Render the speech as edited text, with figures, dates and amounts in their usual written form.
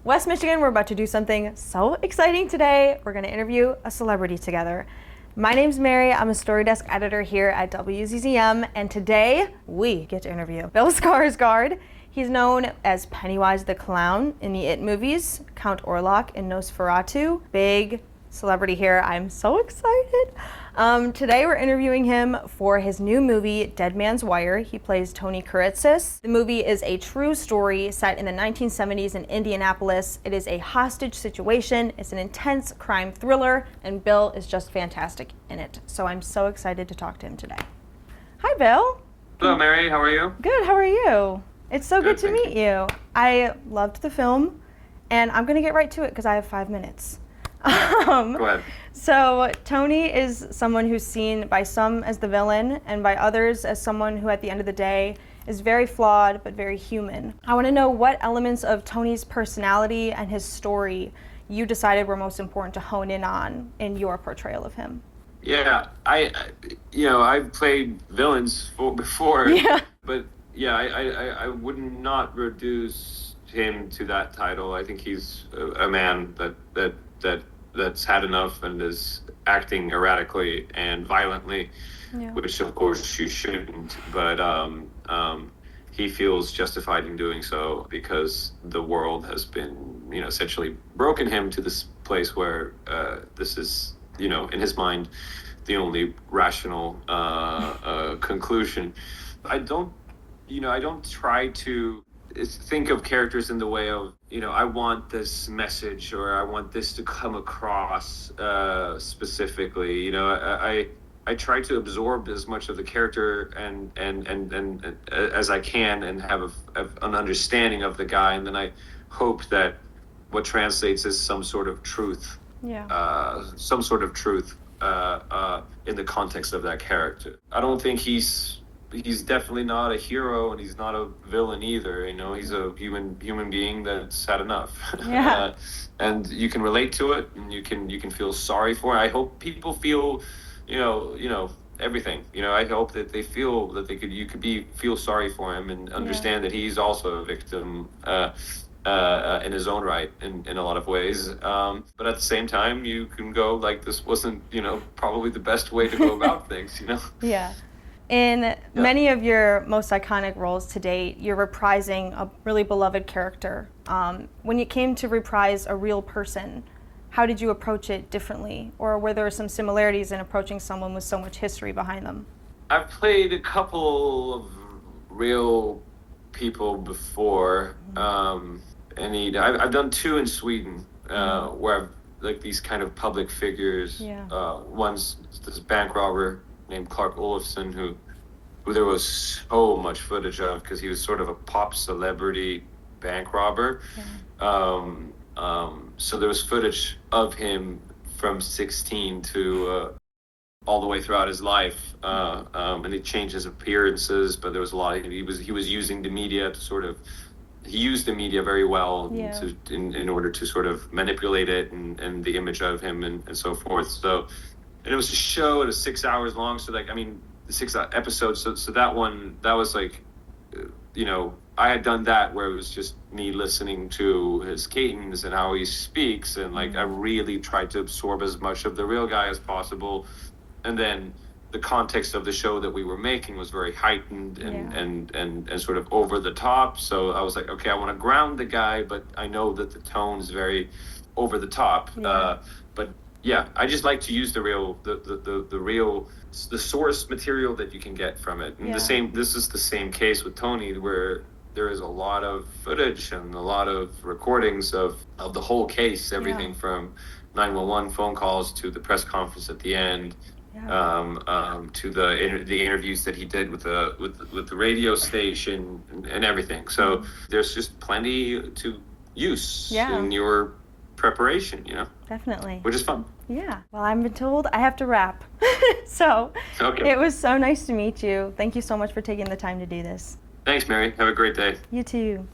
West Michigan, we're about to do something so exciting today. We're going to interview a celebrity together. My name's Mary. I'm a Story Desk editor here at WZZM, and today we get to interview Bill Skarsgård. He's known as Pennywise the Clown in the It movies, Count Orlok in Nosferatu. Big celebrity here. I'm so excited. Today we're interviewing him for his new movie, Dead Man's Wire. He plays Tony Kuritzis. The movie is a true story set in the 1970s in Indianapolis. It is a hostage situation. It's an intense crime thriller, and Bill is just fantastic in it. So I'm so excited to talk to him today. Hi, Bill. Hello, Mary. How are you? Good. How are you? It's so good to meet you. I loved the film, and I'm going to get right to it because I have 5 minutes. Go ahead. So Tony is someone who's seen by some as the villain and by others as someone who at the end of the day is very flawed but very human. I want to know what elements of Tony's personality and his story you decided were most important to hone in on in your portrayal of him. Yeah, I've played villains before, Yeah. but yeah, I would not reduce him to that title. I think he's a man that's had enough and is acting erratically and violently, which of course you shouldn't, but he feels justified in doing so because the world has been, essentially broken him to this place where this is, in his mind, the only rational conclusion. I don't try to think of characters in the way of, I want this message or I want this to come across specifically. I try to absorb as much of the character and as I can and have an understanding of the guy, and then I hope that what translates is some sort of truth. Some sort of truth in the context of that character. I don't think he's definitely not a hero, and he's not a villain either. He's a human being that's had enough. Yeah. And you can relate to it, and you can feel sorry for it. I hope people feel, everything. I hope that they feel that you could feel sorry for him and understand that he's also a victim in his own right in a lot of ways. But at the same time, you can go like, this wasn't, probably the best way to go about things. Yeah. In many of your most iconic roles to date, you're reprising a really beloved character. When it came to reprise a real person, how did you approach it differently? Or were there some similarities in approaching someone with so much history behind them? I've played a couple of real people before. I've done 2 in Sweden, where I've, like, these kind of public figures. One's this bank robber named Clark Olofsson, who there was so much footage of because he was sort of a pop celebrity bank robber. So there was footage of him from 16 to all the way throughout his life, and he changed his appearances, but there was a lot of, he was using the media to he used the media very well in order to sort of manipulate it and the image of him and so forth. So, and it was a show, it was 6 hours long. So the 6 episodes. So that was like, I had done that where it was just me listening to his cadence and how he speaks. And I really tried to absorb as much of the real guy as possible. And then the context of the show that we were making was very heightened and sort of over the top. So I was like, okay, I want to ground the guy, but I know that the tone is very over the top. But yeah, I just like to use the source material that you can get from it. And this is the same case with Tony, where there is a lot of footage and a lot of recordings of the whole case, everything from 911 phone calls to the press conference at the end, to the interviews that he did with the radio station and everything. So there's just plenty to use in your preparation, Definitely. Which is fun. Yeah. Well, I've been told I have to wrap. So It was so nice to meet you. Thank you so much for taking the time to do this. Thanks, Mary. Have a great day. You too.